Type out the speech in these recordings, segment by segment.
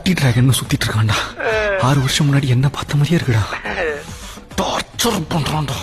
குட்டி டிராகன் சுத்திட்டு இருக்கான்டா. 6 வருஷம் முன்னாடி என்ன பார்த்த மாதிரியே இருக்குடா. டார்ச்சர் பண்றான்டா.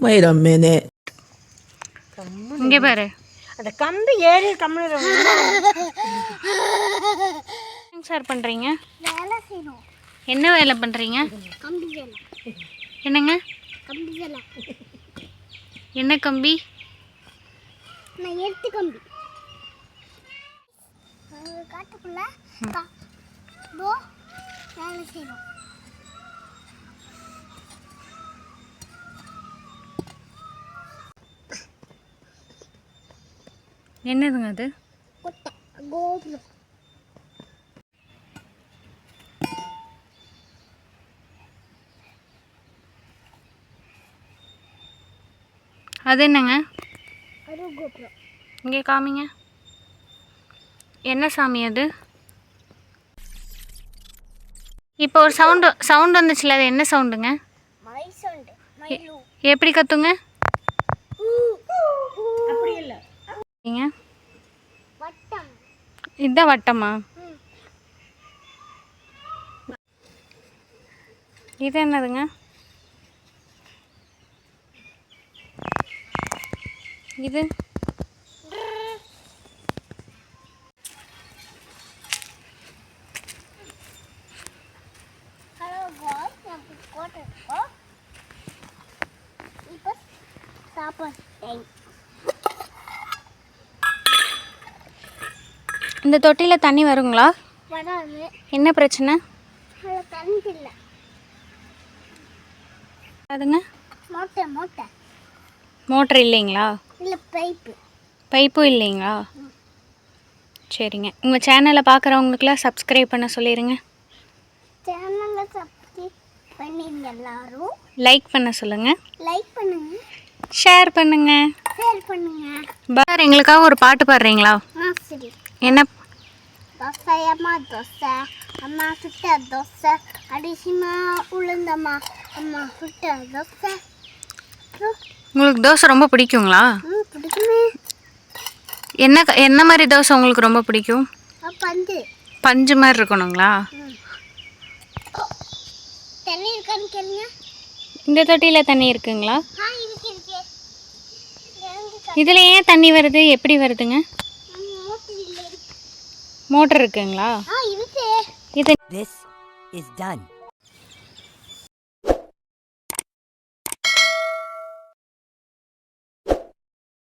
Wait a minute. இங்கே பாரு, அந்த கம்பி ஏறி கம்பி சார் பண்ணுறீங்க? வேலை செய்யணும். என்ன வேலை பண்ணுறீங்க? கம்பி வேலை. என்னங்க கம்பி வேலை. என்ன கம்பி? நான் எடுத்து கம்பி காட்டுக்குள்ள வேலை செய்யணும். என்னதுங்க அது? கோபுரம். அது என்னங்க? அது கோபுரம். இங்கே காமிங்க. என்ன சாமி அது? இப்போ ஒரு சவுண்ட் வந்துச்சுல, அது என்ன சவுண்டுங்க? மலை சவுண்டு. மயிலு. எப்படி கத்துங்க? அப்படி இல்ல. வட்டம். இதுதான் வட்டமா? இது என்னதுங்க? இது ஹலோ காய்ஸ், நான் கோட்டை இருக்கோம். இப்போ சாப்பாடு டைம். இந்த தொட்டியில் தண்ணி வருங்களா? வராது. என்ன பிரச்சனை? அதில் தண்ணி இல்லை. அதுங்க மோட்டை மோட்டர் இல்லைங்களா? இல்லை, பைப்பும் இல்லைங்களா? சரிங்க. உங்கள் சேனலை பார்க்குறவங்களுக்குலாம் சப்ஸ்கிரைப் பண்ண சொல்லிடுங்க. சேனலை சப்ஸ்கிரைப் பண்ணிங்க. எல்லாரும் லைக் பண்ண சொல்லுங்கள். லைக் பண்ணுங்க. ஷேர் பண்ணுங்க. பார், எங்களுக்காக ஒரு பாட்டு பாடுறீங்களா? சரி. என்ன? தோசை அம்மா தோசை, அம்மா சுட்ட தோசை, அடிசிமா உளுந்தம்மா, அம்மா சுட்ட தோசை. உங்களுக்கு தோசை ரொம்ப பிடிக்குங்களா? பிடிக்குமே. என்ன மாதிரி தோசை உங்களுக்கு ரொம்ப பிடிக்கும்? பஞ்சு மாதிரி இருக்கணுங்களா? தண்ணி இருக்கான்னு கேளுங்க. இந்த தொட்டியில் தண்ணி இருக்குங்களா? இதில் ஏன் தண்ணி வருது? எப்படி வருதுங்க? மோட்டர் இருக்குங்களா? இருக்கு. இது This is done.